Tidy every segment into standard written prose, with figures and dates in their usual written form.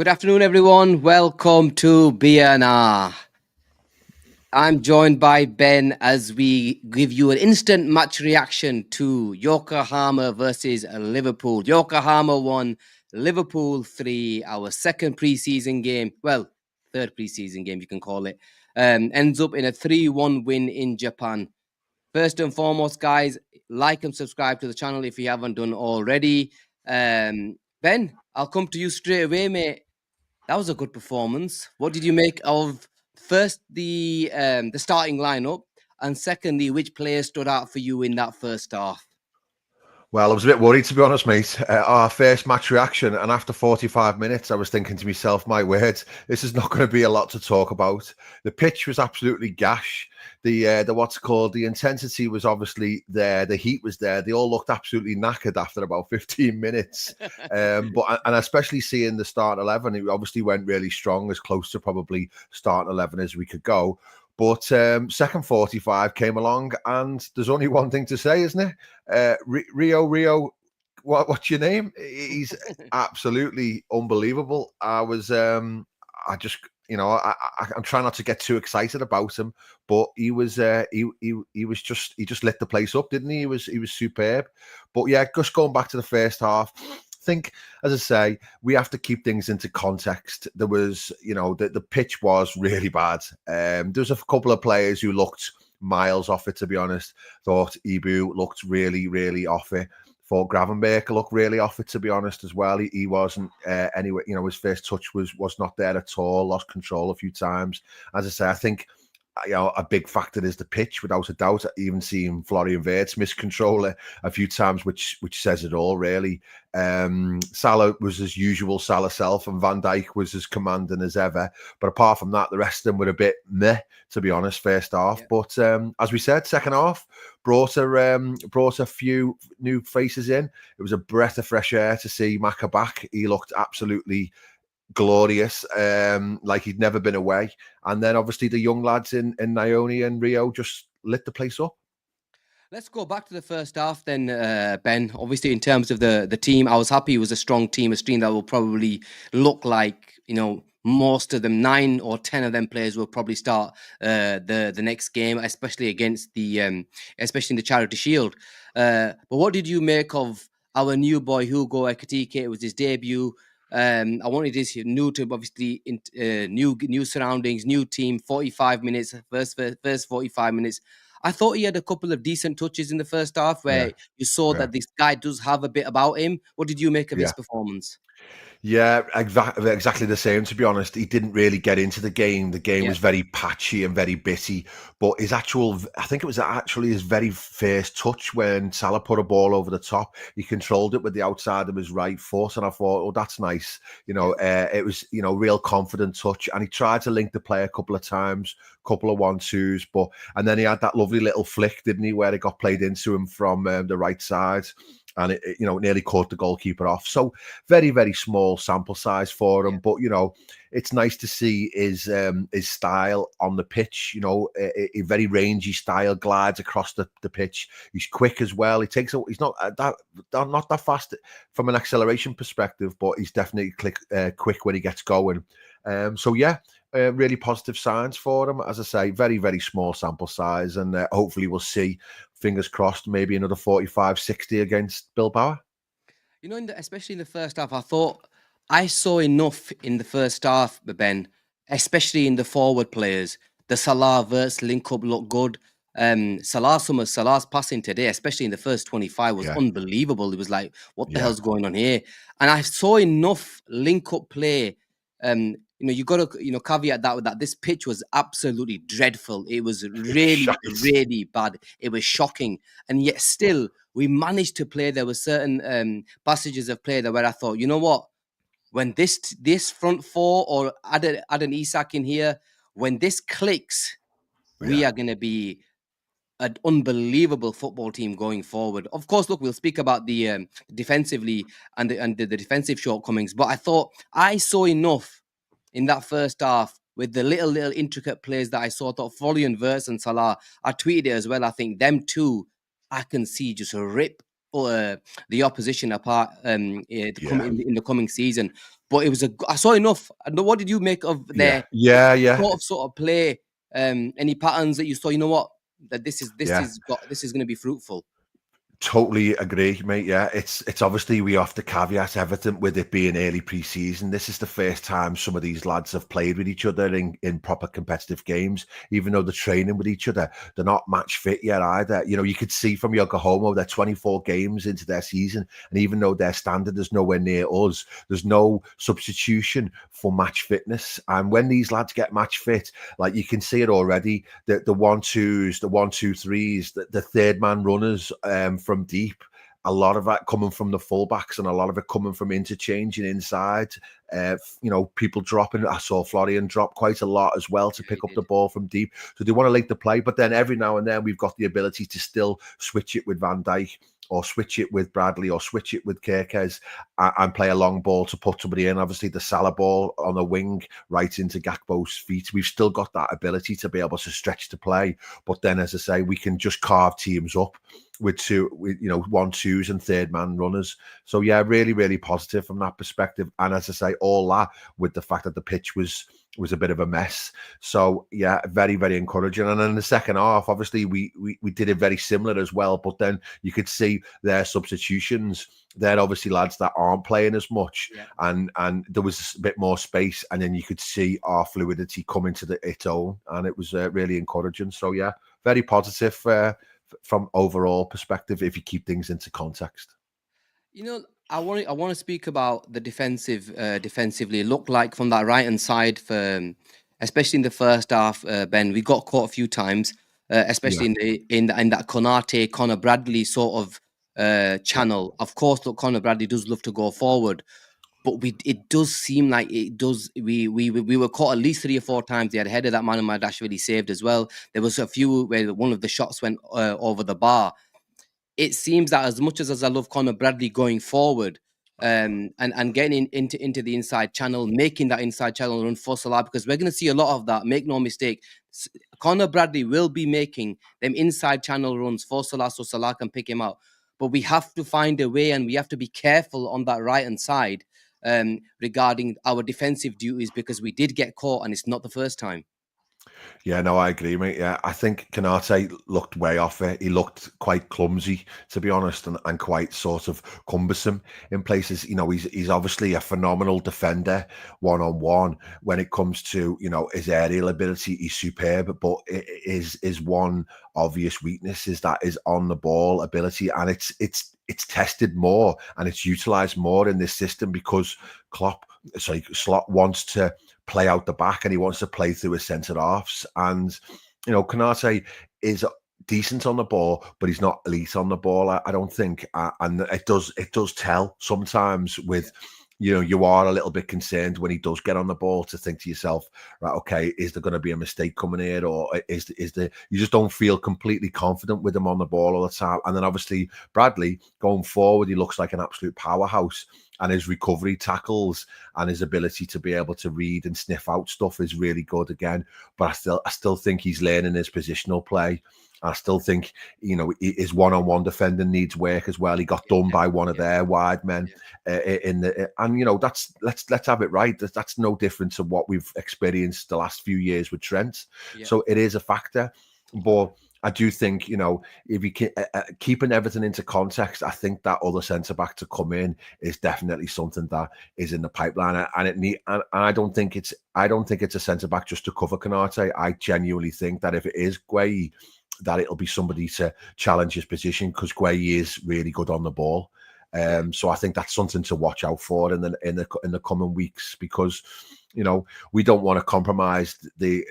Good afternoon, everyone. Welcome to BNR. I'm joined by Ben as we give you an instant match reaction to Yokohama versus Liverpool. Yokohama won, Liverpool 3, our second preseason game. Well, third preseason game, you can call it. Ends up in a 3-1 win in Japan. First and foremost, guys, like and subscribe to the channel if you haven't done already. Ben, I'll come to you straight away, mate. That was a good performance. What did you make of first the starting lineup, and secondly, which players stood out for you in that first half? Well, I was a bit worried, to be honest, mate. Our first match reaction, and after 45 minutes, I was thinking to myself, my word, this is not going to be a lot to talk about. The pitch was absolutely gash. The what's called, the intensity was obviously there. The heat was there. They all looked absolutely knackered after about 15 minutes. And especially seeing the start 11, it obviously went really strong, as close to probably start 11 as we could go. But second 45 came along, and there's only one thing to say, isn't it? Rio, what's your name? He's absolutely unbelievable. I just, I'm trying not to get too excited about him, but he just lit the place up, didn't he? He was superb. But yeah, just going back to the first half, I think, as I say, we have to keep things into context. There was, the pitch was really bad. There was a couple of players who looked miles off it, to be honest. Thought Ibu looked really, really off it. Thought Gravenberg looked really off it, to be honest, as well. He wasn't anyway. His first touch was not there at all. Lost control a few times. As I say, I think a big factor is the pitch, without a doubt. Even seeing Florian Wirtz miscontrol it a few times, which says it all, really. Salah was as usual, Salah self, and Van Dijk was as commanding as ever. But apart from that, the rest of them were a bit meh, to be honest, first half. Yeah. But as we said, second half brought a few new faces in. It was a breath of fresh air to see Maka back. He looked absolutely glorious, like he'd never been away. And then obviously the young lads in Naoni and Rio just lit the place up. Let's go back to the first half then, Ben. Obviously, in terms of the team, I was happy it was a strong team, a team that will probably look like, most of them, 9 or 10 of them players will probably start the next game, especially against especially in the Charity Shield. But what did you make of our new boy, Hugo Ekitike? It was his debut. I wanted this new to obviously new surroundings, new team. 45 minutes, first 45 minutes. I thought he had a couple of decent touches in the first half where you saw that this guy does have a bit about him. What did you make of his performance? Yeah, exactly the same, to be honest. He didn't really get into the game. The game was very patchy and very bitty. But I think it was actually his very first touch when Salah put a ball over the top. He controlled it with the outside of his right foot. And I thought, oh, that's nice. It was, real confident touch. And he tried to link the play a couple of times, couple of 1-2s. And then he had that lovely little flick, didn't he, where it got played into him from the right side. And it nearly caught the goalkeeper off. So very, very small sample size for him. But it's nice to see his style on the pitch. A very rangy style, glides across the pitch. He's quick as well. He's not that fast from an acceleration perspective, but he's definitely quick when he gets going. Really positive signs for him. As I say, very, very small sample size, and hopefully we'll see, fingers crossed, maybe another 45-60 against Bilbao. Especially in the first half, I thought I saw enough in the first half, Ben, especially in the forward players. The Salah Wirtz link up looked good. Salah's passing today, especially in the first 25, was unbelievable. It was like, what the hell's going on here? And I saw enough link up play. You got to caveat that with that this pitch was absolutely dreadful. It was really, really bad. It was shocking, and yet still we managed to play. There were certain passages of play that where I thought, you know what, when this front four or add an Isak in here, when this clicks, we are going to be an unbelievable football team going forward. Of course, look, we'll speak about the defensively and the defensive shortcomings, but I thought I saw enough in that first half with the little intricate plays that I saw. I thought Florian Wirtz and Salah, I tweeted it as well. I think them two, I can see just rip the opposition apart in the coming season. But it was I saw enough. And what did you make of their sort of play? Any patterns that you saw? You know what? That this is going to be fruitful. Totally agree, mate. Yeah, it's obviously we have to caveat everything with it being early pre-season. This is the first time some of these lads have played with each other in proper competitive games. Even though they're training with each other, they're not match fit yet either. You know, you could see from Yokohama they're 24 games into their season, and even though their standard is nowhere near us, there's no substitution for match fitness. And when these lads get match fit, like you can see it already, the 1-2s, the 1-2-3s, the third man runners from deep, a lot of that coming from the fullbacks and a lot of it coming from interchanging inside. You know, people dropping. I saw Florian drop quite a lot as well to pick up the ball from deep. So they want to link the play, but then every now and then we've got the ability to still switch it with Van Dijk or switch it with Bradley or switch it with Kerkez and play a long ball to put somebody in. Obviously, the Salah ball on the wing right into Gakpo's feet. We've still got that ability to be able to stretch the play. But then, as I say, we can just carve teams up with 1-2s and third man runners. So yeah, really, really positive from that perspective. And as I say, all that with the fact that the pitch was a bit of a mess. So yeah, very, very encouraging. And then in the second half, obviously we did it very similar as well. But then you could see their substitutions. They're obviously lads that aren't playing as much, and there was a bit more space. And then you could see our fluidity come into its own, and it was really encouraging. So yeah, very positive from overall perspective if you keep things into context. You know, I want to speak about the defensively. It looked like from that right hand side, especially in the first half, Ben, we got caught a few times, especially in that Konate Connor Bradley sort of channel. Of course, look, Connor Bradley does love to go forward, but it does seem like it does. We were caught at least 3 or 4 times. They had a header that man in my dash really saved as well. There was a few where one of the shots went over the bar. It seems that as much as I love Connor Bradley going forward, and getting into the inside channel, making that inside channel run for Salah, because we're going to see a lot of that. Make no mistake, Connor Bradley will be making them inside channel runs for Salah, so Salah can pick him out. But we have to find a way, and we have to be careful on that right hand side regarding our defensive duties, because we did get caught, and it's not the first time. Yeah, no, I agree, mate. Yeah, I think Konate looked way off it. He looked quite clumsy, to be honest, and quite sort of cumbersome in places. You know, he's obviously a phenomenal defender one-on-one. When it comes to, you know, his aerial ability, he's superb. But his one obvious weakness is that his on the ball ability, and it's tested more and it's utilized more in this system because Slot wants to play out the back and he wants to play through his centre halves. And you know, Konate is decent on the ball, but he's not elite on the ball, I don't think. And it does tell sometimes with, you know, you are a little bit concerned when he does get on the ball to think to yourself, right, okay, is there going to be a mistake coming here, or is there, you just don't feel completely confident with him on the ball all the time. And then obviously Bradley going forward, he looks like an absolute powerhouse, and his recovery tackles and his ability to be able to read and sniff out stuff is really good again. But I still think he's learning his positional play. I still think, you know, his one-on-one defending needs work as well. He got done by one of their wide men and you know, let's have it right. That's no different to what we've experienced the last few years with Trent. So it is a factor, but I do think, you know, if you can keeping everything into context, I think that other centre back to come in is definitely something that is in the pipeline, and I don't think it's a centre back just to cover Konate. I genuinely think that if it is Gueye, that it'll be somebody to challenge his position, because Gueye is really good on the ball. So I think that's something to watch out for in the coming weeks, because, you know, we don't want to compromise the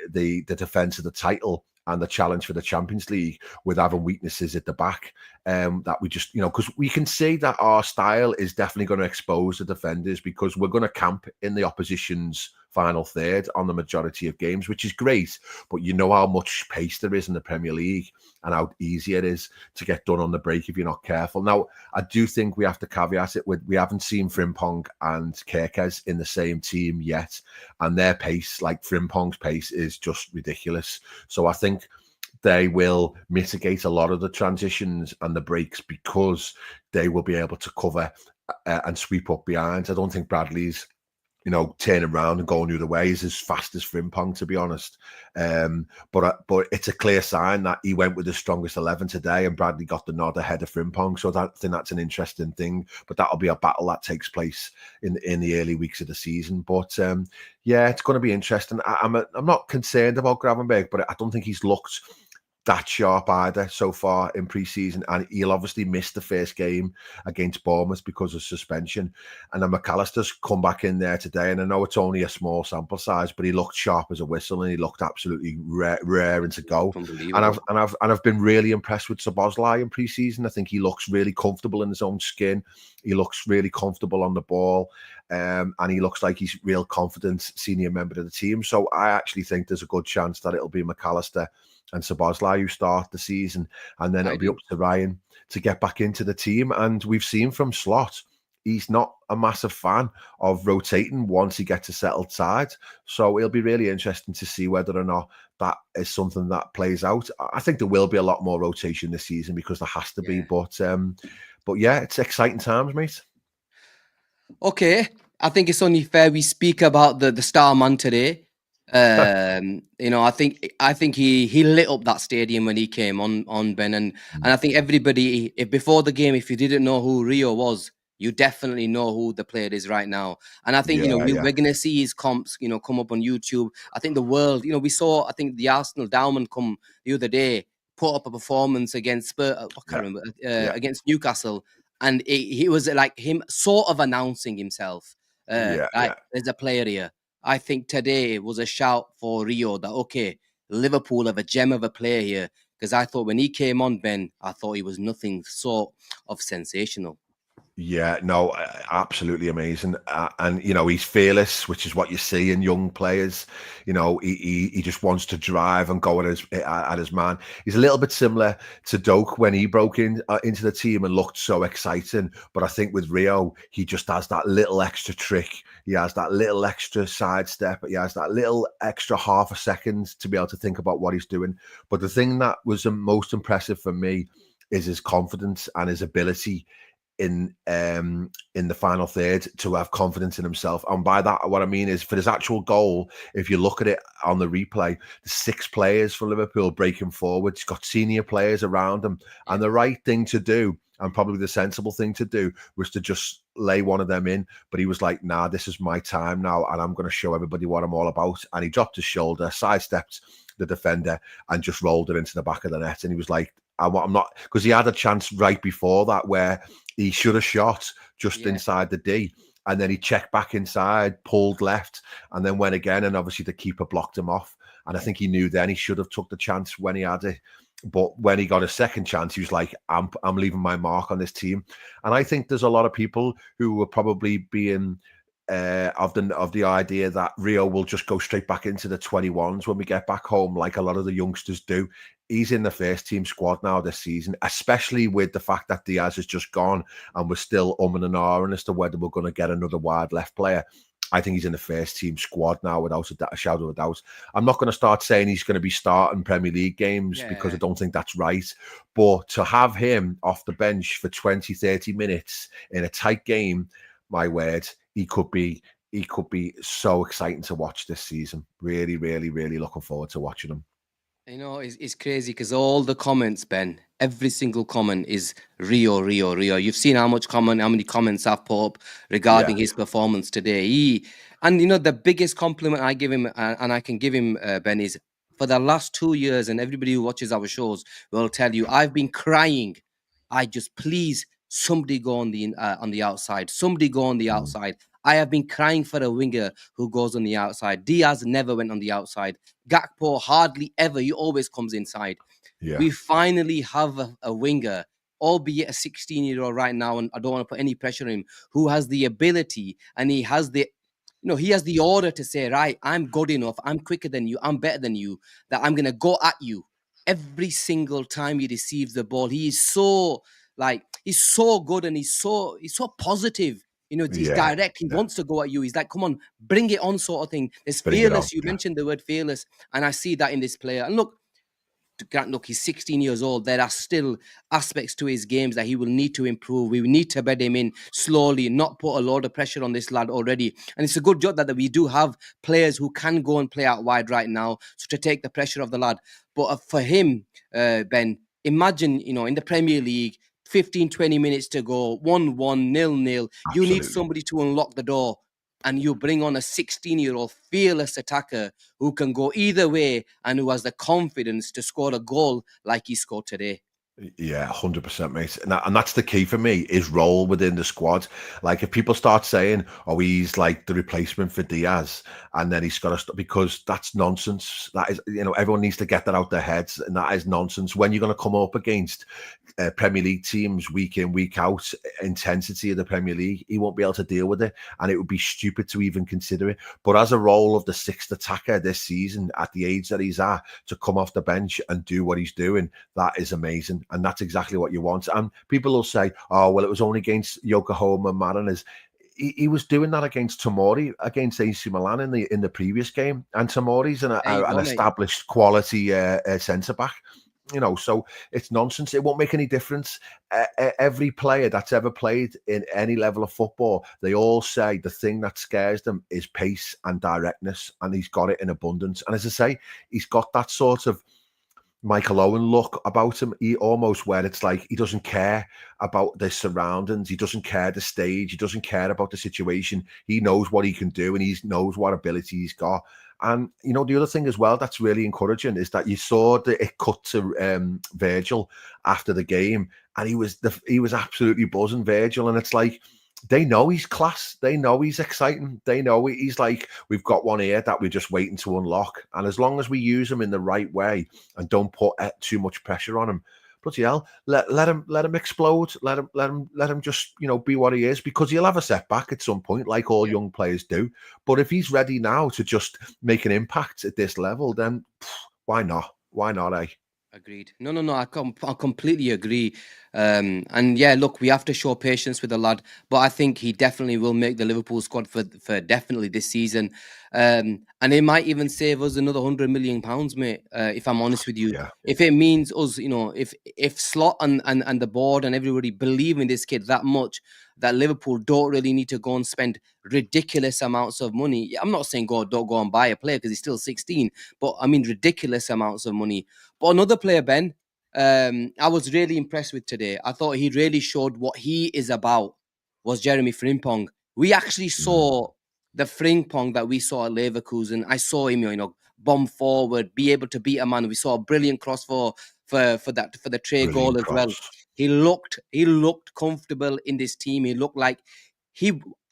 defence of the title and the challenge for the Champions League with having weaknesses at the back. That we just, you know, because we can see that our style is definitely going to expose the defenders, because we're going to camp in the opposition's final third on the majority of games, which is great. But you know how much pace there is in the Premier League and how easy it is to get done on the break if you're not careful. Now, I do think we have to caveat it with, we haven't seen Frimpong and Kerkez in the same team yet, and their pace, like Frimpong's pace, is just ridiculous. So I think they will mitigate a lot of the transitions and the breaks because they will be able to cover and sweep up behind. I don't think Bradley's turning around and going the other way is as fast as Frimpong, to be honest. But it's a clear sign that he went with the strongest 11 today, and Bradley got the nod ahead of Frimpong. So I think that's an interesting thing. But that'll be a battle that takes place in the early weeks of the season. But yeah, it's going to be interesting. I'm not concerned about Gravenberg, but I don't think he's looked that sharp either so far in pre-season, and he'll obviously miss the first game against Bournemouth because of suspension. And then Mac Allister's come back in there today, and I know it's only a small sample size, but he looked sharp as a whistle, and he looked absolutely raring to go. And I've been really impressed with Szoboszlai in pre-season. I think he looks really comfortable in his own skin. He looks really comfortable on the ball, and he looks like he's real confident senior member of the team. So I actually think there's a good chance that it'll be Mac Allister and Szoboszlai who start the season, and then it'll be up to Ryan to get back into the team. And we've seen from Slot, he's not a massive fan of rotating once he gets a settled side. So it'll be really interesting to see whether or not that is something that plays out. I think there will be a lot more rotation this season because there has to be. But yeah, it's exciting times, mate. Okay, I think it's only fair we speak about the star man today. I think he lit up that stadium when he came on, Ben, and I think everybody, if before the game, if you didn't know who Rio was, you definitely know who the player is right now. And I think we're gonna see his comps come up on YouTube. I think the world, we saw, I think the Arsenal Dowman come the other day, put up a performance against Spurs, I can't remember, against Newcastle, and he was like him sort of announcing himself, there's a player here. I think today was a shout for Rio that, okay, Liverpool have a gem of a player here. Because I thought when he came on, Ben, I thought he was nothing sort of sensational. Yeah, no, absolutely amazing. And, he's fearless, which is what you see in young players. He just wants to drive and go at his man. He's a little bit similar to Doak when he broke into the team and looked so exciting. But I think with Rio, he just has that little extra trick. He has that little extra sidestep. He has that little extra half a second to be able to think about what he's doing. But the thing that was the most impressive for me is his confidence and his ability in the final third to have confidence in himself. And by that, what I mean is for his actual goal, if you look at it on the replay, the 6 players for Liverpool breaking forward, he's got senior players around him. And the right thing to do, and probably the sensible thing to do, was to just lay one of them in. But he was like, nah, this is my time now, and I'm going to show everybody what I'm all about. And he dropped his shoulder, sidestepped the defender, and just rolled it into the back of the net. And he was like, I'm not, because he had a chance right before that where he should have shot just inside the D, and then he checked back inside, pulled left, and then went again, and obviously the keeper blocked him off. And I think he knew then he should have took the chance when he had it. But when he got a second chance, he was like, I'm leaving my mark on this team. And I think there's a lot of people who were probably being of the idea that Rio will just go straight back into the 21s when we get back home, like a lot of the youngsters do. He's in the first team squad now this season, especially with the fact that Diaz has just gone and we're still and ahhing as to whether we're going to get another wide left player. I think he's in the first team squad now without a shadow of a doubt. I'm not going to start saying he's going to be starting Premier League games because I don't think that's right. But to have him off the bench for 20, 30 minutes in a tight game, my word, he could be so exciting to watch this season. Really, really, really looking forward to watching him. It's crazy because all the comments, Ben, every single comment is Rio, Rio, Rio. You've seen how many comments I've put up regarding his performance today. The biggest compliment I give him, and I can give him, Ben, is for the last 2 years, and everybody who watches our shows will tell you, I've been crying. I just, please, somebody go on the outside. Somebody go on the outside. I have been crying for a winger who goes on the outside. Diaz never went on the outside. Gakpo hardly ever. He always comes inside. Yeah. We finally have a winger, albeit a 16-year-old right now, and I don't want to put any pressure on him, who has the ability and he has the order to say, right, I'm good enough, I'm quicker than you, I'm better than you, that I'm going to go at you. Every single time he receives the ball, he's so good, and he's so positive. He's direct. He wants to go at you. He's like, come on, bring it on, sort of thing. There's fearless. You mentioned the word fearless, and I see that in this player. And look, look, he's 16 years old. There are still aspects to his games that he will need to improve. We need to bed him in slowly, not put a lot of pressure on this lad already. And it's a good job that we do have players who can go and play out wide right now, so to take the pressure of the lad. But for him, Ben, imagine, in the Premier League, 15, 20 minutes to go, 1-1, 0-0. You need somebody to unlock the door. And you bring on a 16-year-old fearless attacker who can go either way and who has the confidence to score a goal like he scored today. Yeah, 100%, mate. And that's the key for me, is role within the squad. Like, if people start saying, oh, he's like the replacement for Diaz, and then he's got to stop, because that's nonsense. That is, everyone needs to get that out their heads, and that is nonsense. When you're going to come up against Premier League teams week in, week out, intensity of the Premier League, he won't be able to deal with it, and it would be stupid to even consider it. But as a role of the sixth attacker this season, at the age that he's at, to come off the bench and do what he's doing, that is amazing. And that's exactly what you want. And people will say, oh, well, it was only against Yokohama Mariners. He was doing that against Tomori, against AC Milan in the previous game. And Tomori's an established quality centre-back. So it's nonsense. It won't make any difference. Every player that's ever played in any level of football, they all say the thing that scares them is pace and directness, and he's got it in abundance. And as I say, he's got that sort of Michael Owen look about him. He almost, where it's like he doesn't care about the surroundings, he doesn't care the stage, he doesn't care about the situation. He knows what he can do, and he knows what ability he's got. And the other thing as well that's really encouraging is that you saw that it cut to Virgil after the game, and he was absolutely buzzing, Virgil. And it's like, they know he's class. They know he's exciting. They know he's like, we've got one here that we're just waiting to unlock. And as long as we use him in the right way and don't put too much pressure on him, bloody hell, let him explode. Let him just be what he is, because he'll have a setback at some point, like all young players do. But if he's ready now to just make an impact at this level, then why not? Why not, eh? Agreed. No. I completely agree. And yeah, look, we have to show patience with the lad, but I think he definitely will make the Liverpool squad for definitely this season. And it might even save us another £100 million, mate. If I'm honest with you, if it means us, if Slot and the board and everybody believe in this kid that much, that Liverpool don't really need to go and spend ridiculous amounts of money. I'm not saying don't go and buy a player because he's still 16, but I mean ridiculous amounts of money. But another player, Ben, I was really impressed with today. I thought he really showed what he is about, was Jeremy Frimpong. We actually saw the Frimpong that we saw at Leverkusen. I saw him, bomb forward, be able to beat a man. We saw a brilliant cross for the tray goal as well. He looked comfortable in this team. He looked like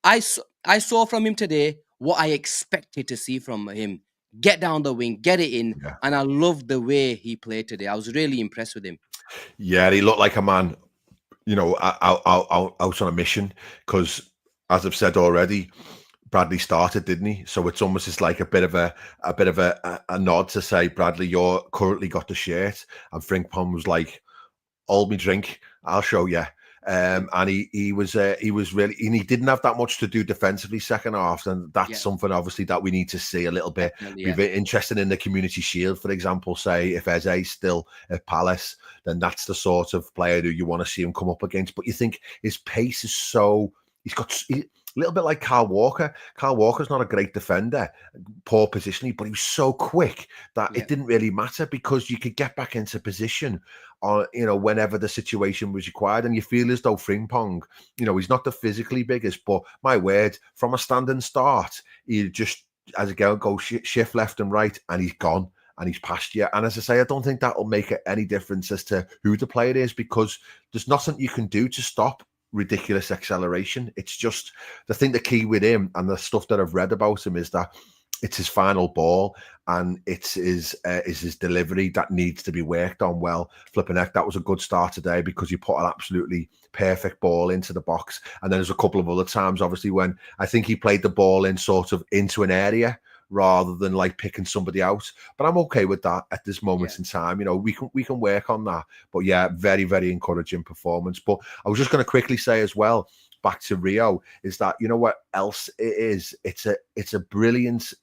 I saw from him today what I expected to see from him. Get down the wing, get it in. Yeah. And I loved the way he played today. I was really impressed with him. Yeah, he looked like a man, out on a mission, because, as I've said already, Bradley started, didn't he? So it's almost just like a bit of a nod to say, Bradley, you're currently got the shirt. And Frimpong was like, hold me drink, I'll show you. And he was really, and he didn't have that much to do defensively second half, and that's something obviously that we need to see a little bit. Be very interested in the Community Shield, for example. Say if Eze's still at Palace, then that's the sort of player who you want to see him come up against. But you think his pace is he's got a little bit like Kyle Walker. Kyle Walker's not a great defender, poor positioning, but he was so quick that it didn't really matter, because you could get back into position whenever the situation was required. And you feel as though Frimpong, he's not the physically biggest, but my word, from a standing start, he just, as a girl, go shift left and right, and he's gone. And he's past you. And as I say, I don't think that will make any difference as to who the player is, because there's nothing you can do to stop ridiculous acceleration. It's just, the key with him, and the stuff that I've read about him, is that it's his final ball, and it's his delivery that needs to be worked on well. Flipping heck, that was a good start today, because he put an absolutely perfect ball into the box. And then there's a couple of other times, obviously, when I think he played the ball in sort of into an area, rather than like picking somebody out. But I'm okay with that at this moment in time. We can work on that. But yeah, very, very encouraging performance. But I was just going to quickly say as well, back to Rio, is that, what else it is? It's a brilliant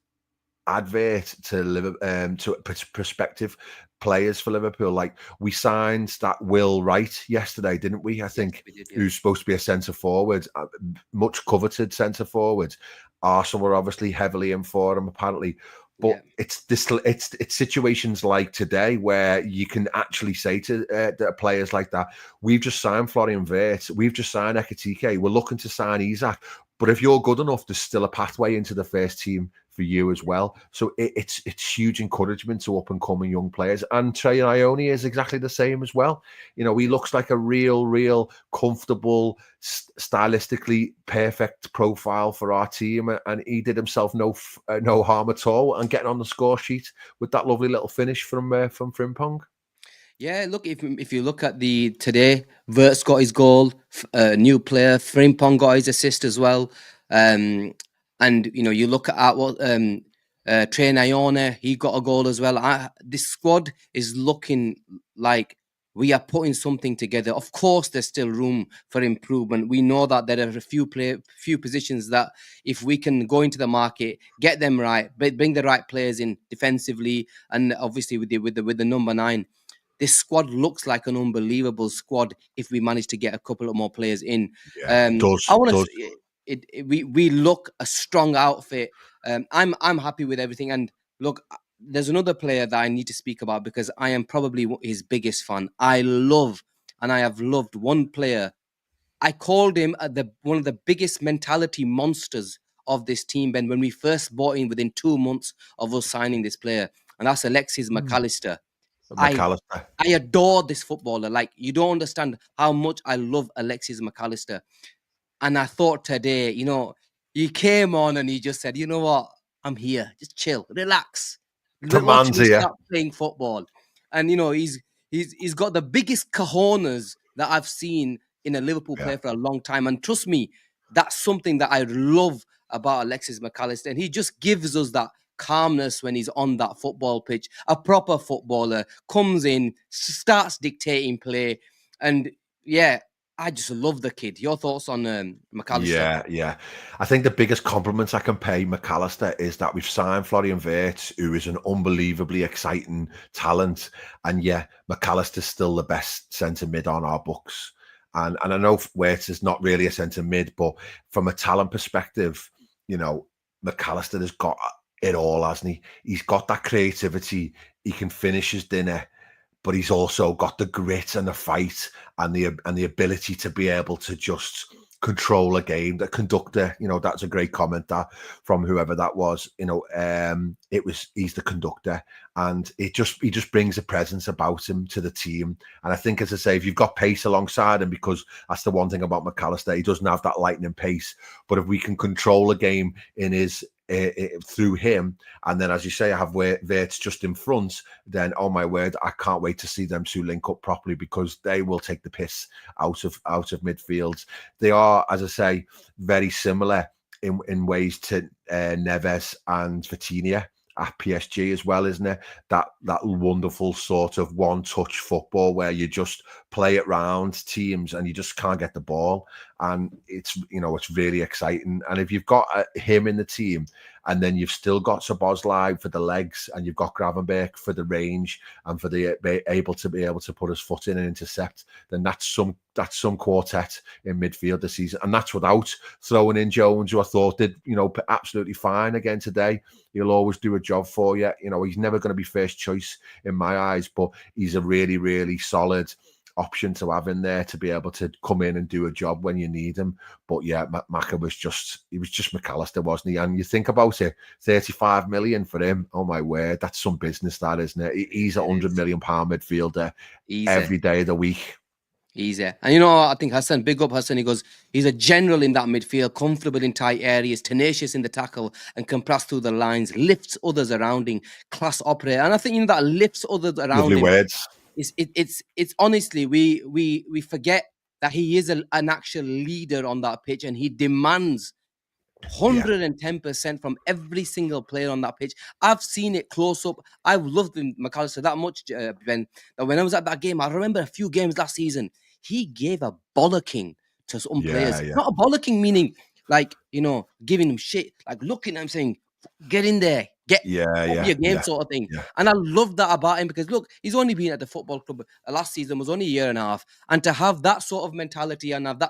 advert to prospective players for Liverpool. Like, we signed that Will Wright yesterday, didn't we? I think, we did, who's supposed to be a centre forward, much coveted centre forward. Arsenal were obviously heavily in for him, apparently. But it's situations like today where you can actually say to players like that, we've just signed Florian Wirtz, we've just signed Ekitike, we're looking to sign Isak. But if you're good enough, there's still a pathway into the first team for you as well. So it's huge encouragement to up and coming young players. And Trey Ione is exactly the same as well. You know, he looks like a real comfortable, stylistically perfect profile for our team, and he did himself no harm at all, and getting on the score sheet with that lovely little finish from Frimpong. Yeah, look, if you look at the today, Wirtz got his goal, new player, Frimpong got his assist as well. And you know, you look at what Trey Ione, he got a goal as well. This squad is looking like we are putting something together. Of course, there's still room for improvement. We know that there are a few positions that if we can go into the market, get them right, bring the right players in defensively, and obviously with the number 9. This squad looks like an unbelievable squad if we manage to get a couple of more players in. Yeah, it does. I want to. We look a strong outfit. I'm happy with everything. And look, there's another player that I need to speak about because I am probably his biggest fan. I have loved one player. I called him one of the biggest mentality monsters of this team, Ben, when we first bought in within 2 months of us signing this player, and that's Alexis Mac Allister. Mac Allister. I adore this footballer. Like, you don't understand how much I love Alexis Mac Allister. And I thought today, you know, he came on and he just said, you know what? I'm here. Just chill, relax. The Watch man's me here. start playing football. And you know, he's got the biggest cojones that I've seen in a Liverpool player for a long time. And trust me, that's something that I love about Alexis Mac Allister. And he just gives us that calmness when he's on that football pitch. A proper footballer comes in, starts dictating play, and yeah, I just love the kid. Your thoughts on Mac Allister? Yeah. I think the biggest compliment I can pay Mac Allister is that we've signed Florian Wirtz, who is an unbelievably exciting talent. And yeah, Mac Allister's still the best centre mid on our books. And I know Wirtz is not really a centre mid, but from a talent perspective, you know, Mac Allister has got it all, hasn't he? He's got that creativity. He can finish his dinner, but he's also got the grit and the fight and the ability to be able to just control a game. The conductor, you know, that's a great comment that from whoever that was. You know, he's the conductor, and he just brings a presence about him to the team. And I think, as I say, if you've got pace alongside him, because that's the one thing about Mac Allister, he doesn't have that lightning pace. But if we can control a game in his through him, and then, as you say, I have Wirtz just in front, then oh my word, I can't wait to see them two link up properly, because they will take the piss out of midfield. They are, as I say, very similar in ways to Neves and Vitinha at PSG as well, isn't it? That wonderful sort of one-touch football where you just play it round teams and you just can't get the ball, and it's, you know, it's really exciting. And if you've got him in the team, and then you've still got Szoboszlai for the legs, and you've got Gravenberch for the range and for the able to put his foot in and intercept, then that's some quartet in midfield this season. And that's without throwing in Jones, who I thought did, you know, absolutely fine again today. He'll always do a job for you. You know, he's never going to be first choice in my eyes, but he's a really, really solid option to have in there to be able to come in and do a job when you need him. But yeah, Macca was just Mac Allister, wasn't he? And you think about it, 35 million for him. Oh my word, that's some business, that, isn't it? He's a £100 million midfielder every day of the week. Easy. And you know, I think Hassan, big up Hassan, he goes, he's a general in that midfield, comfortable in tight areas, tenacious in the tackle, and can pass through the lines, lifts others around him, class operator. And I think, you know, that lifts others around Lovely him. Words. It's honestly, we forget that he is an actual leader on that pitch, and he demands 110% from every single player on that pitch. I've seen it close up. I've loved Mac Allister that much, Ben, that when I was at that game, I remember a few games last season, he gave a bollocking to some players. Yeah. Not a bollocking meaning like, you know, giving them shit, like looking at him saying, get in there, Get Yeah, up yeah, your game yeah, sort of thing. yeah, And I love that about him because look, he's only been at the football club. Last season was only a year and a half. And to have that sort of mentality and have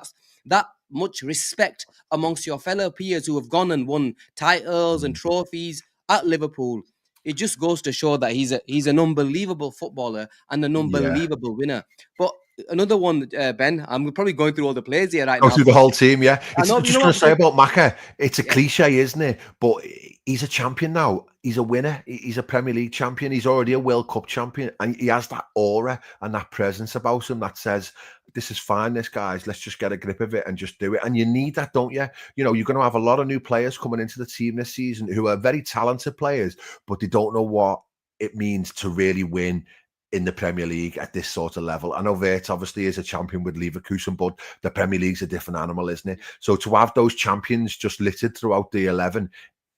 that much respect amongst your fellow peers who have gone and won titles and mm, trophies at Liverpool, it just goes to show that he's an unbelievable footballer and an yeah. unbelievable winner. But another one, Ben, I'm probably going through all the players here right Go now, through the but whole team, yeah. I It's know, you just know going what? to say about Maka. It's a Yeah, cliche, isn't it? But he's a champion now. He's a winner. He's a Premier League champion. He's already a World Cup champion, and he has that aura and that presence about him that says, "This is fine, this guys. Let's just get a grip of it and just do it." And you need that, don't you? You know, you're going to have a lot of new players coming into the team this season who are very talented players, but they don't know what it means to really win in the Premier League at this sort of level. I know Vert obviously is a champion with Leverkusen, but the Premier League's a different animal, isn't it? So to have those champions just littered throughout the 11,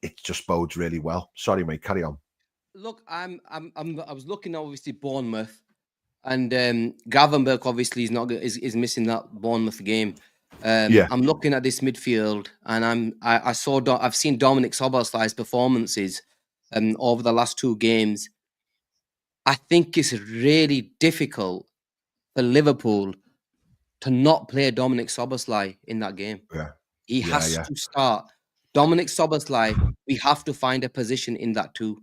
it just bodes really well. Sorry, mate, carry on. look, I was looking at obviously Bournemouth. And Gravenberch obviously is missing that Bournemouth game. Yeah, I'm looking at this midfield, and I've seen Dominic Szoboszlai's performances over the last two games. I think it's really difficult for Liverpool to not play Dominic Szoboszlai in that game. yeah, He yeah, has yeah, to start. Dominic Szoboszlai, we have to find a position in that too.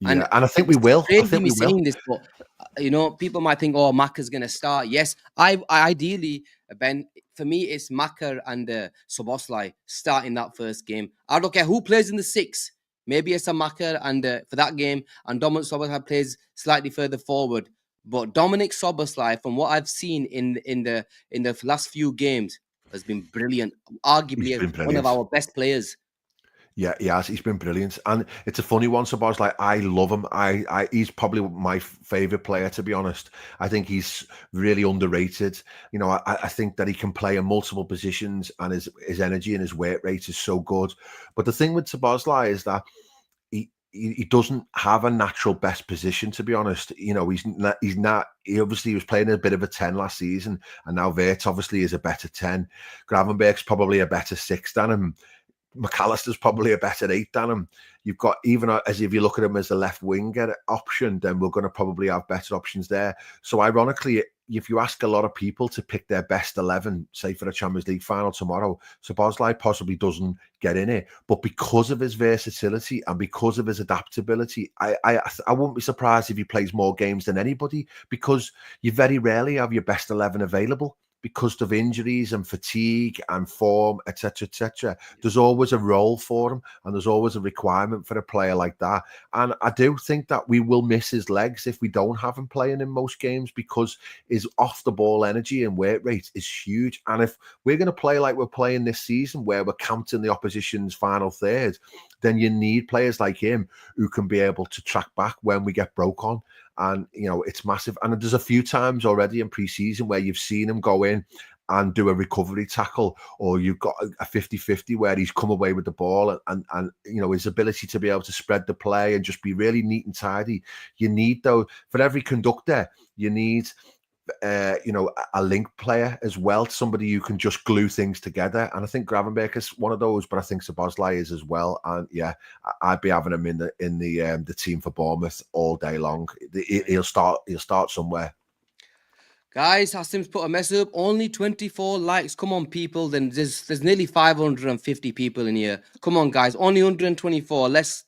And yeah. And I think we it's will. I crazy think me we will. saying this, but people might think, "Oh, Maka's going to start." Yes, I ideally, Ben, for me, it's Maka and Soboslai starting that first game. I don't care who plays in the six. Maybe it's a Maka and for that game, and Dominic Soboslai plays slightly further forward. But Dominic Soboslai, from what I've seen in the last few games, has been brilliant. He's Arguably been one of brilliant. our best players. Yeah, he has. He's been brilliant, and it's a funny one. So, like, I love him. He's probably my favorite player, to be honest. I think he's really underrated. You know, I think that he can play in multiple positions, and his energy and his weight rate is so good. But the thing with Szoboszlai is that he doesn't have a natural best position, to be honest. You know, he's not. He obviously was playing a bit of a 10 last season, and now Vert obviously is a better 10. Gravenberch's probably a better 6 than him. Mac Allister's probably a better 8 than him. You've got, even as if you look at him as a left winger option, then we're going to probably have better options there. So ironically, if you ask a lot of people to pick their best 11, say for a Champions League final tomorrow, Szoboszlai possibly doesn't get in it. But because of his versatility and because of his adaptability, I wouldn't be surprised if he plays more games than anybody, because you very rarely have your best 11 available because of injuries and fatigue and form, etc., etc. There's always a role for him, and there's always a requirement for a player like that. And I do think that we will miss his legs if we don't have him playing in most games, because his off-the-ball energy and weight rate is huge. And if we're going to play like we're playing this season, where we're counting the opposition's final third, then you need players like him who can be able to track back when we get broke on. And, you know, it's massive. And there's a few times already in pre-season where you've seen him go in and do a recovery tackle, or you've got a 50-50 where he's come away with the ball, and you know, his ability to be able to spread the play and just be really neat and tidy. You need, though, for every conductor, you need you know, a link player as well, somebody who can just glue things together. And I think Gravenberch is one of those, but I think Szoboszlai is as well. And yeah, I'd be having him in the team for Bournemouth all day long. He'll start somewhere. Guys, Asim's put a mess up. Only 24 likes. Come on, people. Then there's nearly 550 people in here. Come on, guys. Only 124. Let's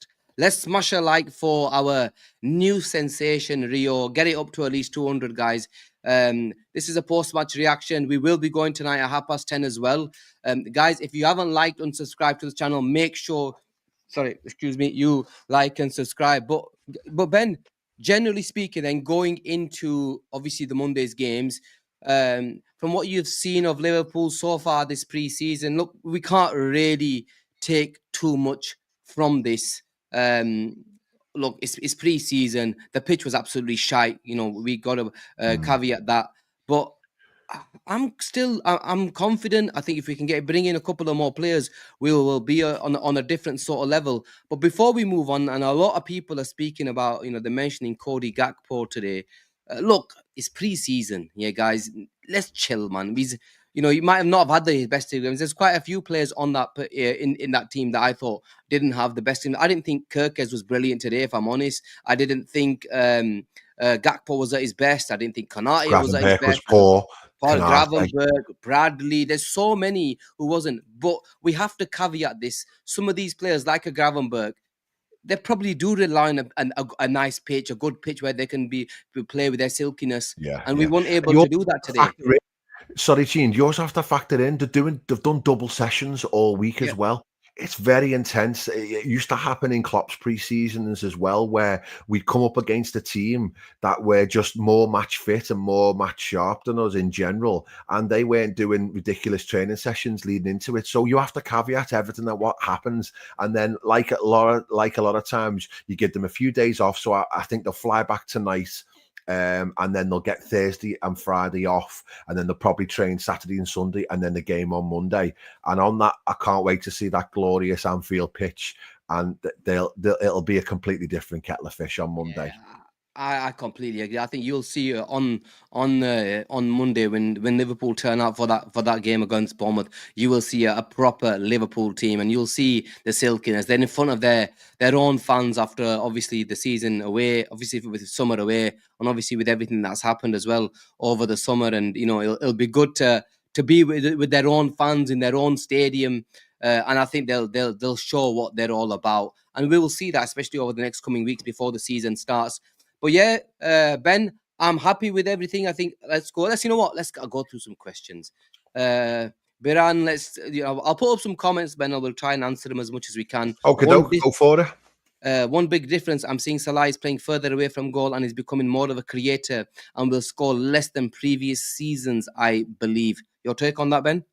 smash a like for our new sensation, Rio. Get it up to at least 200, guys. This is a post-match reaction. We will be going tonight at 10:30 as well. Guys, if you haven't liked and subscribed to the channel, make sure, you like and subscribe. But Ben, generally speaking, then going into obviously the Monday's games, from what you've seen of Liverpool so far this pre-season, look, we can't really take too much from this. Look, it's pre-season. The pitch was absolutely shite. You know, we got to caveat that. But I'm confident. I think if we can bring in a couple of more players, we will be on a different sort of level. But before we move on, and a lot of people are speaking about, they're mentioning Cody Gakpo today. Look, it's pre-season, yeah, guys. Let's chill, man. you might have not have had the best two games. There's quite a few players on that in that team that I thought didn't have the best team. I didn't think Kirkes was brilliant today, if I'm honest. I didn't think Gakpo was at his best. I didn't think Konate was at his Gravenberch was best. poor. Paul Canate. Gravenberch, Bradley. There's so many who wasn't. But we have to caveat this. Some of these players, like a Gravenberch, they probably do rely on a nice pitch, a good pitch where they can play with their silkiness. Yeah, And we weren't able you to do that today. Sorry, Gene, you also have to factor in they've done double sessions all week as well. It's very intense. It used to happen in Klopp's pre-seasons as well, where we'd come up against a team that were just more match fit and more match sharp than us in general, and they weren't doing ridiculous training sessions leading into it. So you have to caveat everything that what happens, and then like a lot of times, you give them a few days off. So I think they'll fly back tonight. And then they'll get Thursday and Friday off, and then they'll probably train Saturday and Sunday, and then the game on Monday. And on that, I can't wait to see that glorious Anfield pitch, and it'll be a completely different kettle of fish on Monday. Yeah, I completely agree. I think you'll see on Monday when Liverpool turn out for that game against Bournemouth, you will see a proper Liverpool team, and you'll see the silkiness. They're in front of their own fans after obviously the season away, obviously with summer away, and obviously with everything that's happened as well over the summer. And it'll be good to be with their own fans in their own stadium. And I think they'll show what they're all about, and we will see that especially over the next coming weeks before the season starts. But yeah, Ben, I'm happy with everything. I think let's go through some questions. Biran, I'll put up some comments, Ben. I will try and answer them as much as we can. Okay, go for it. One big difference, I'm seeing Salah is playing further away from goal and is becoming more of a creator and will score less than previous seasons, I believe. Your take on that, Ben?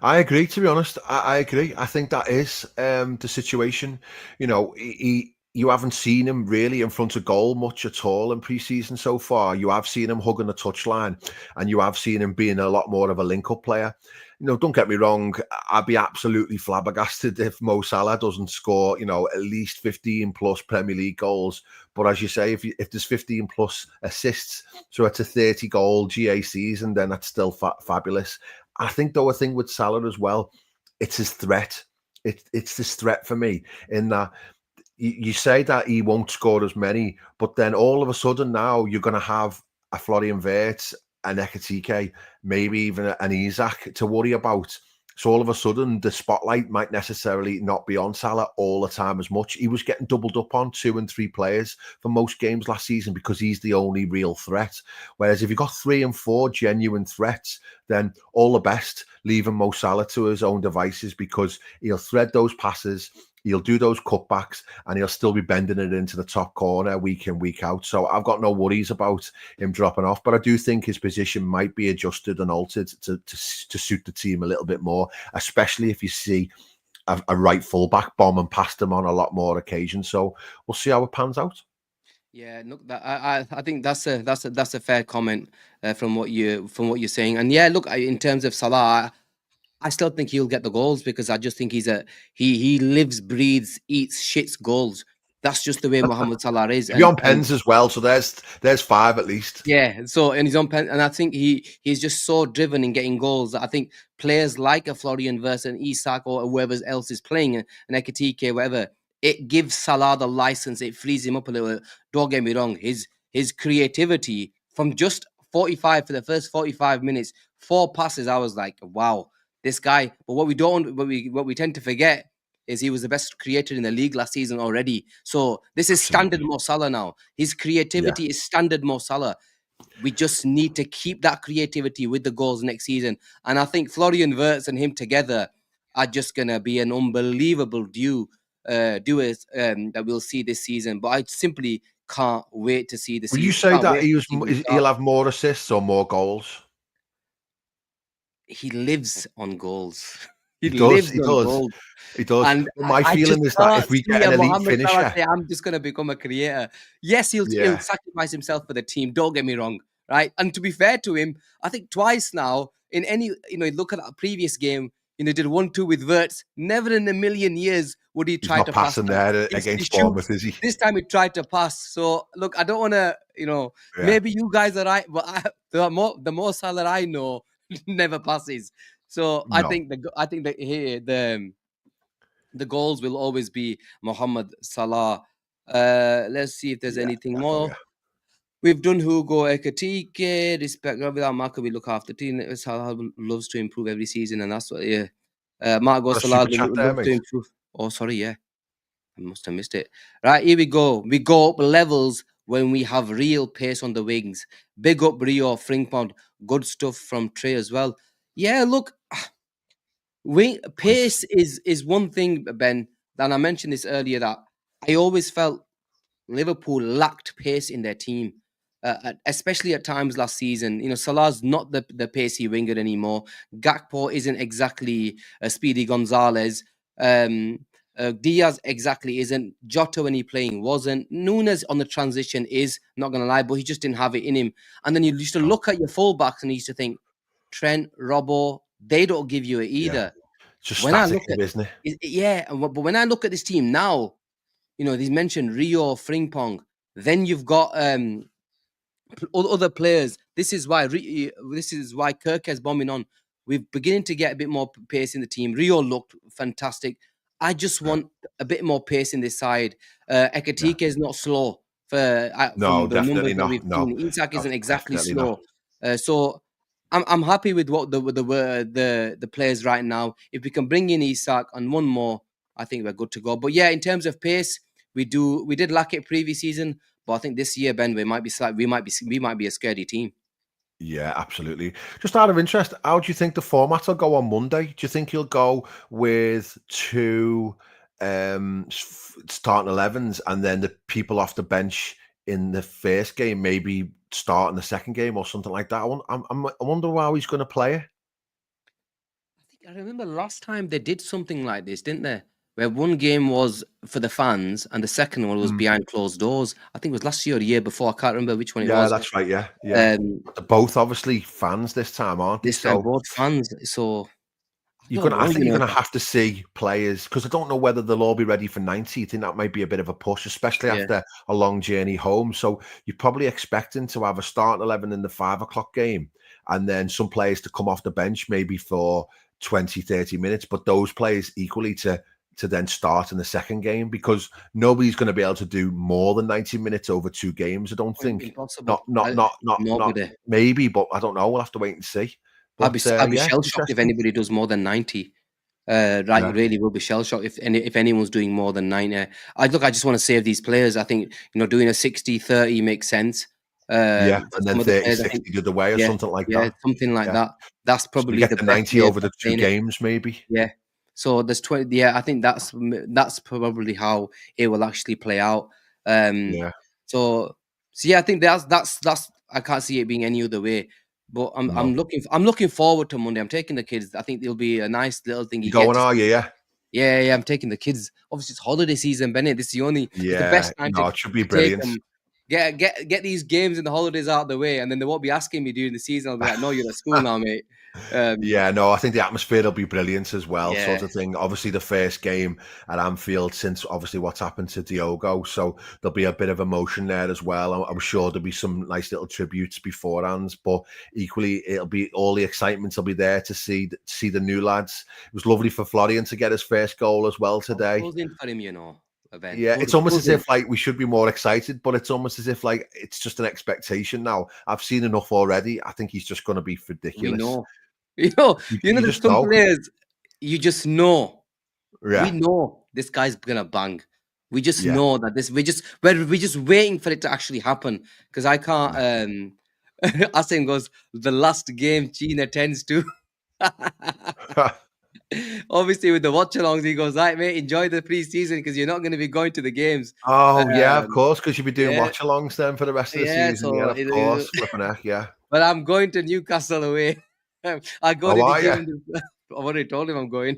I agree, to be honest. I agree. I think that is the situation. You haven't seen him really in front of goal much at all in pre-season so far. You have seen him hugging the touchline, and you have seen him being a lot more of a link-up player. Don't get me wrong, I'd be absolutely flabbergasted if Mo Salah doesn't score, at least 15 plus Premier League goals. But as you say, if there's 15 plus assists, so it's a 30 goal GA season, then that's still fabulous. I think though, a thing with Salah as well, it's his threat. It's this threat for me in that you say that he won't score as many, but then all of a sudden now you're going to have a Florian Wirtz, an Ekitike, maybe even an Isak to worry about. So all of a sudden, the spotlight might necessarily not be on Salah all the time as much. He was getting doubled up on 2 and 3 players for most games last season because he's the only real threat. Whereas if you've got 3 and 4 genuine threats, then all the best, leaving Mo Salah to his own devices because he'll thread those passes, he'll do those cutbacks, and he'll still be bending it into the top corner week in, week out. So I've got no worries about him dropping off, but I do think his position might be adjusted and altered to suit the team a little bit more, especially if you see a right fullback bombing past him on a lot more occasions. So we'll see how it pans out. Yeah, look, I think that's a fair comment from what you're saying. And yeah, look, in terms of Salah, I still think he'll get the goals because I just think he lives, breathes, eats, shits goals. That's just the way Mohamed Salah is. He's on pens as well, so there's 5 at least. Yeah, so and he's on pen, and I think he's just so driven in getting goals that I think players like a Florian Wirtz and Isak or whoever else is playing, an Ekitike, whatever, it gives Salah the license. It frees him up a little. Don't get me wrong, his creativity from just 45 for the first 45 minutes, 4 passes. I was like, wow, this guy. But what we tend to forget is he was the best creator in the league last season already. So this is standard Mo Salah now. His creativity is standard Mo Salah. We just need to keep that creativity with the goals next season. And I think Florian Wirtz and him together are just going to be an unbelievable duos that we'll see this season. But I simply can't wait to see the season. Will you say that he'll have more assists or more goals? He lives on goals. He does. And my feeling is that if we get an elite finisher, I'm just going to become a creator. Yes, he'll sacrifice himself for the team. Don't get me wrong, right? And to be fair to him, I think twice now in any, look at that previous game, did 1-2 with Wirtz. Never in a million years would he try to pass. He's not passing there against Bournemouth, is he? This time he tried to pass. So look, I don't want to, maybe you guys are right, but the more Salah I know, never passes. So I No. think that here the goals will always be Mohamed Salah. Let's see if there's Yeah, anything definitely. more. We've done Hugo Ekatike, respect without Marco, we look after the team. Salah loves to improve every season, and that's what Marco Got a Salah super chat there, loves to mate. improve. Oh, sorry, yeah. I must have missed it. Right, here we go. We go up levels when we have real pace on the wings. Big up Rio Frimpong. Good stuff from Trey as well. Yeah, look, pace is one thing, Ben. And I mentioned this earlier that I always felt Liverpool lacked pace in their team, especially at times last season. You know, Salah's not the pacey winger anymore. Gakpo isn't exactly a Speedy Gonzalez. Um, Diaz exactly isn't. Jota when he playing wasn't. Nunes on the transition is not gonna lie, but he just didn't have it in him. And then you used to No. look at your fullbacks and you used to think Trent, Robbo, they don't give you it Yeah. either. Just When I static, look at isn't it? yeah, but when I look at this team now, you know, he's mentioned Rio Frimpong. Then you've got other players. This is why Kirk is bombing on. We're beginning to get a bit more pace in the team. Rio looked fantastic. I just Yeah. want a bit more pace in this side. Yeah. Ekatike is not slow No, from the definitely numbers that not. we've No, seen. Isak isn't exactly definitely not. slow. So I'm happy with what the players right now. If we can bring in Isak and one more, I think we're good to go. But yeah, in terms of pace, we did lack it previous season, but I think this year, Ben, we might be a scary team. Yeah, absolutely. Just out of interest, how do you think the format will go on Monday? Do you think you'll go with two starting 11s and then the people off the bench in the first game, maybe start in the second game or something like that? I wonder how he's going to play it. I remember last time they did something like this, didn't they? Where one game was for the fans and the second one was Mm. behind closed doors. I think it was last year or the year before. I can't remember which one it Yeah, was. that's right. Yeah, yeah. Um, They're both obviously fans this time, aren't they? this time So both fans. So I you're don't gonna. I know, think you you're know. gonna have to see players because I don't know whether they'll all be ready for 90. I think that might be a bit of a push, especially Yeah, after a long journey home. So you're probably expecting to have a starting 11 in the 5 o'clock game, and then some players to come off the bench maybe for 20, 30 minutes. But those players equally to then start in the second game because nobody's going to be able to do more than 90 minutes over two games. I don't think. impossible. Not Nobody. maybe, but I don't know. We'll have to wait and see. But I'd be yeah, shell shocked if interesting. anybody does more than 90. Yeah, Really will be shell shocked if anyone's doing more than 90. I just want to save these players. I think, you know, doing a 60-30 makes sense. yeah, For and then some of the 30, players, I think, 60 the other way or yeah, something like yeah, that. something like Yeah. that. That's So we probably get the the best 90 way of over the two playing it. games, maybe. Yeah. So there's 20. Yeah, I think that's probably how it will actually play out. Um, Yeah. so yeah, I think that's I can't see it being any other way. But No. I'm looking forward to Monday. I'm taking the kids. I think it'll be a nice little thing. You You get going, to are you? Yeah. yeah, I'm taking the kids. Obviously, it's holiday season, Bennett. It's the Yeah. best time No, it should be to take brilliant. them. Get these games and the holidays out of the way, and then they won't be asking me during the season. I'll be like, "No, you're at school now, mate." Yeah, no, I think the atmosphere will be brilliant as well, sort Yeah, of thing. Obviously, the first game at Anfield since obviously what's happened to Diogo, so there'll be a bit of emotion there as well. I'm sure there'll be some nice little tributes beforehand, but equally, it'll be all the excitement will be there to see the new lads. It was lovely for Florian to get his first goal as well today. buzzing for him, you know, Ben. Yeah, it's almost as Buzzing. if like we should be more excited, but it's almost as if like it's just an expectation now. I've seen enough already. I think he's just going to be We ridiculous. know, you know, You there's just some know. players you just know. We Yeah, know this guy's gonna bang. We just yeah, know that this. We're just waiting for it to actually happen because I can't. yeah. Asim goes the last game Gina tends to. Obviously, with the watch alongs, he goes, right, mate, enjoy the preseason because you're not going to be going to the games. Oh yeah, of Um, course, because you'll be doing yeah, watch-alongs then for the rest of the yeah. season. Yeah, So, of course, flipping heck, yeah. but I'm going to Newcastle away. I go How to the are you? game. I've already told him I'm going.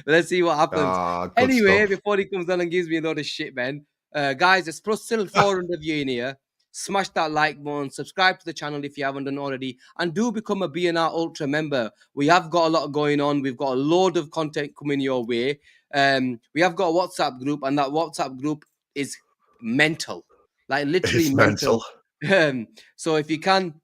Let's see what happens. Ah, good Anyway, stuff. before he comes on and gives me a lot of shit, man. Guys, there's still 400 of you in here. Smash that like button, subscribe to the channel if you haven't done already, and do become a BNR Ultra member. We have got a lot going on. We've got a load of content coming your way. We have got a WhatsApp group, and that WhatsApp group is mental, like literally It's mental. mental. So if you can,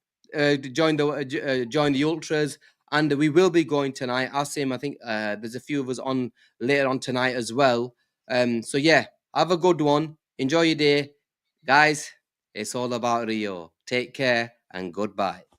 join the ultras, and we will be going tonight. Asim, I think there's a few of us on later on tonight as well. So yeah, have a good one. Enjoy your day, guys. It's all about Rio. Take care and goodbye.